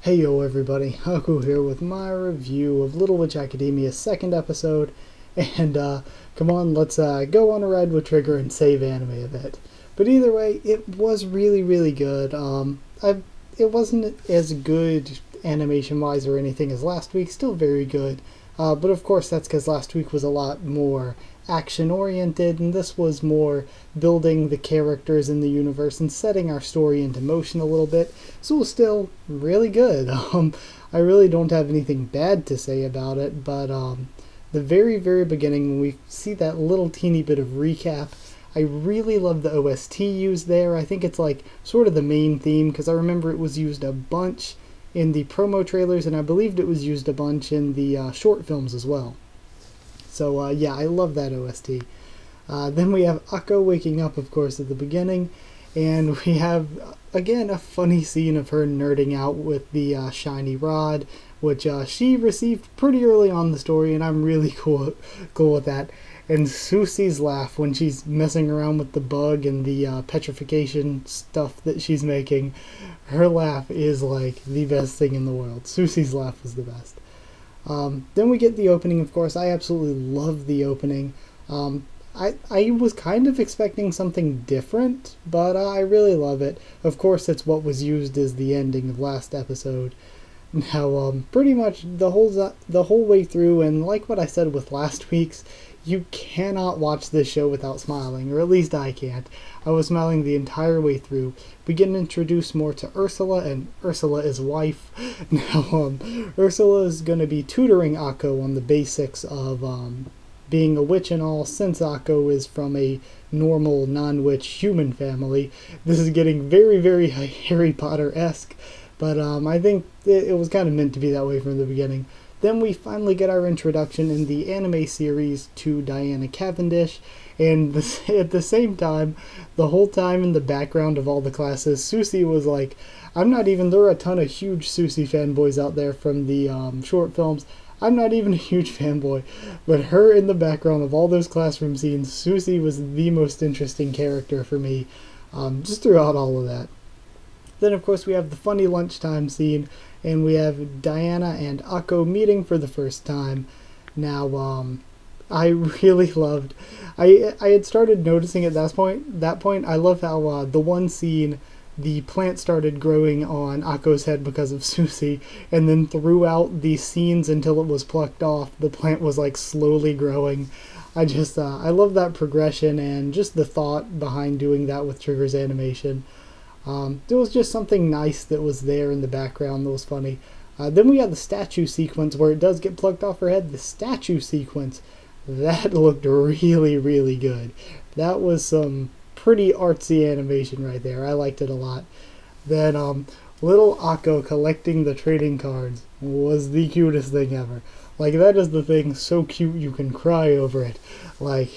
Hey yo everybody, Haku here with my review of Little Witch Academia's second episode, and come on, let's go on a ride with Trigger and save anime a bit. But either way, it was really good. It wasn't as good animation-wise or anything as last week, still very good, but of course that's because last week was a lot more action-oriented, and this was more building the characters in the universe and setting our story into motion a little bit. So it was still really good. I really don't have anything bad to say about it, but the very beginning, when we see that little teeny bit of recap, I really love the OST used there. I think it's like sort of the main theme, because I remember it was used a bunch in the promo trailers, and I believed it was used a bunch in the short films as well. So yeah, I love that OST. Then we have Akko waking up, of course, at the beginning, and we have, again, a funny scene of her nerding out with the shiny rod, which she received pretty early on in the story, and I'm really cool with that. And Susie's laugh when she's messing around with the bug and the petrification stuff that she's making, her laugh is like the best thing in the world. Susie's laugh is the best. Then we get the opening, of course. I absolutely love the opening. I was kind of expecting something different, but I really love it. Of course, it's what was used as the ending of last episode. Now, pretty much the whole way through, and like what I said with last week's, you cannot watch this show without smiling, or at least I can't. I was smiling the entire way through. We get introduced more to Ursula, and Ursula is wife. Now, Ursula is going to be tutoring Akko on the basics of being a witch and all, since Akko is from a normal, non-witch human family. This is getting very Harry Potter-esque, but I think it was kind of meant to be that way from the beginning. Then we finally get our introduction in the anime series to Diana Cavendish, and at the same time, the whole time in the background of all the classes, Susie was like, there are a ton of huge Susie fanboys out there from the short films. I'm not even a huge fanboy, but her in the background of all those classroom scenes, Susie was the most interesting character for me, just throughout all of that. Then, of course, we have the funny lunchtime scene, and we have Diana and Akko meeting for the first time. Now, I really loved... I had started noticing at that point, I love how the one scene, the plant started growing on Akko's head because of Susie, and then throughout the scenes until it was plucked off, the plant was like slowly growing. I love that progression and just the thought behind doing that with Trigger's animation. There was just something nice that was there in the background that was funny. Then we had the statue sequence where it does get plucked off her head. The statue sequence, that looked really good. That was some pretty artsy animation right there. I liked it a lot. Then little Akko collecting the trading cards was the cutest thing ever. Like, that is the thing so cute you can cry over it. Like,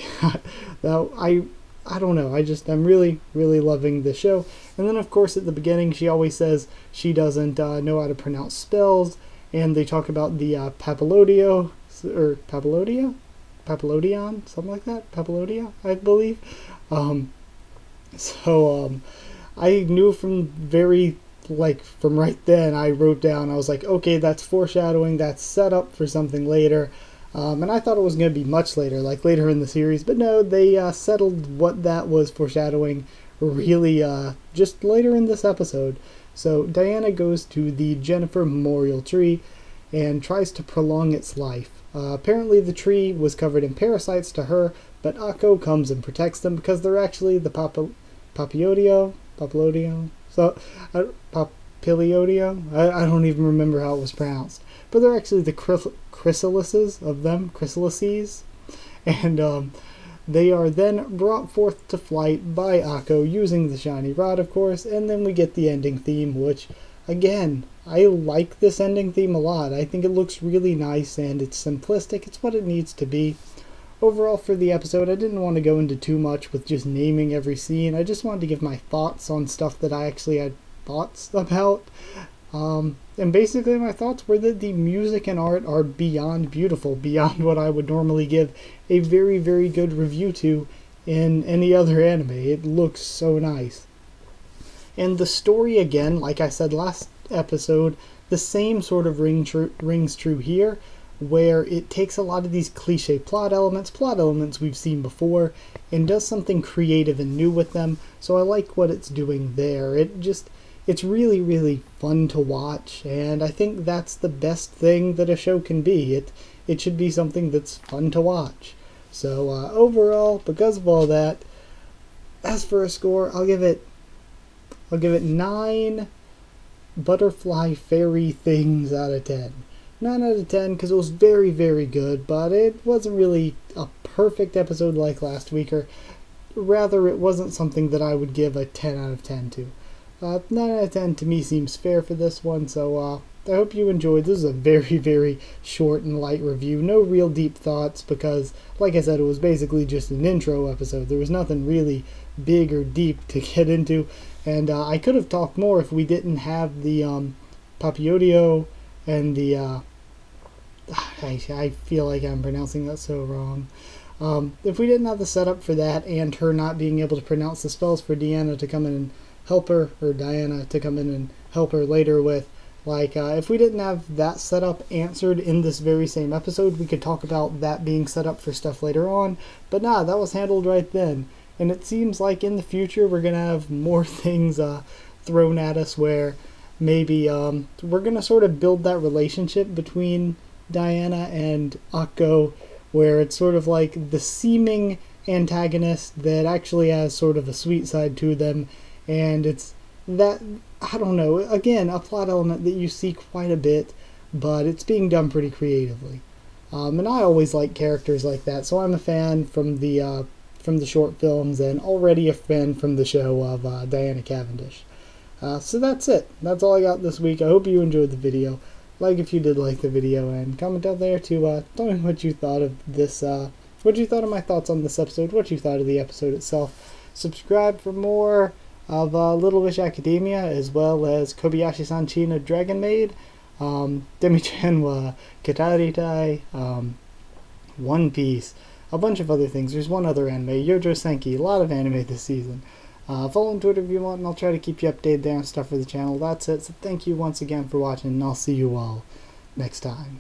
I don't know, I'm really loving the show. And then, of course, at the beginning, she always says she doesn't know how to pronounce spells, and they talk about the Papillodio, or Papillodia? Papillodion? Something like that? Papillodia, I believe. I knew from right then, I wrote down, I was like, okay, that's foreshadowing, that's set up for something later. And I thought it was going to be much later, like later in the series, but no, they settled what that was foreshadowing really just later in this episode. So Diana goes to the Jennifer Memorial Tree and tries to prolong its life. Apparently the tree was covered in parasites to her, but Akko comes and protects them because they're actually the Papillodio? So, Papillodio? I don't even remember how it was pronounced. But they're actually the chrysalises of them, chrysalises, and they are then brought forth to flight by Akko using the shiny rod, of course, and then we get the ending theme, which, again, I like this ending theme a lot. I think it looks really nice, and it's simplistic. It's what it needs to be. Overall, for the episode, I didn't want to go into too much with just naming every scene. I just wanted to give my thoughts on stuff that I actually had thoughts about. And basically my thoughts were that the music and art are beyond beautiful, beyond what I would normally give a very good review to in any other anime. It looks so nice. And the story, again, like I said last episode, the same sort of rings true here, where it takes a lot of these cliche plot elements we've seen before, and does something creative and new with them. So I like what it's doing there. It's really, really fun to watch, and I think that's the best thing that a show can be. It should be something that's fun to watch. So overall, because of all that, as for a score, I'll give it 9 butterfly fairy things out of 10. 9 out of 10 because it was very, very good, but it wasn't really a perfect episode like last week, or rather it wasn't something that I would give a 10 out of 10 to. 9 out of 10 to me seems fair for this one, so I hope you enjoyed. This is a very, very short and light review. No real deep thoughts because, like I said, it was basically just an intro episode. There was nothing really big or deep to get into, and I could have talked more if we didn't have the Papiodio and the I feel like I'm pronouncing that so wrong. If we didn't have the setup for that, and her not being able to pronounce the spells for Deanna to come in and help her, or Diana to come in and help her later with, if we didn't have that setup answered in this very same episode, we could talk about that being set up for stuff later on, but nah, that was handled right then. And it seems like in the future we're going to have more things thrown at us where maybe we're going to sort of build that relationship between Diana and Akko, where it's sort of like the seeming antagonist that actually has sort of a sweet side to them, and it's that, I don't know, again, a plot element that you see quite a bit, but it's being done pretty creatively. And I always like characters like that, so I'm a fan from the short films, and already a fan from the show of Diana Cavendish. So that's it. That's all I got this week. I hope you enjoyed the video. Like if you did like the video, and comment down there to tell me what you thought of this, what you thought of my thoughts on this episode, what you thought of the episode itself. Subscribe for more of Little Witch Academia, as well as Kobayashi-san China Dragon Maid, Demi-chan wa Kataritai, One Piece, a bunch of other things. There's one other anime, Yojo Senki, a lot of anime this season. Follow on Twitter if you want, and I'll try to keep you updated there and stuff for the channel. That's it, so thank you once again for watching, and I'll see you all next time.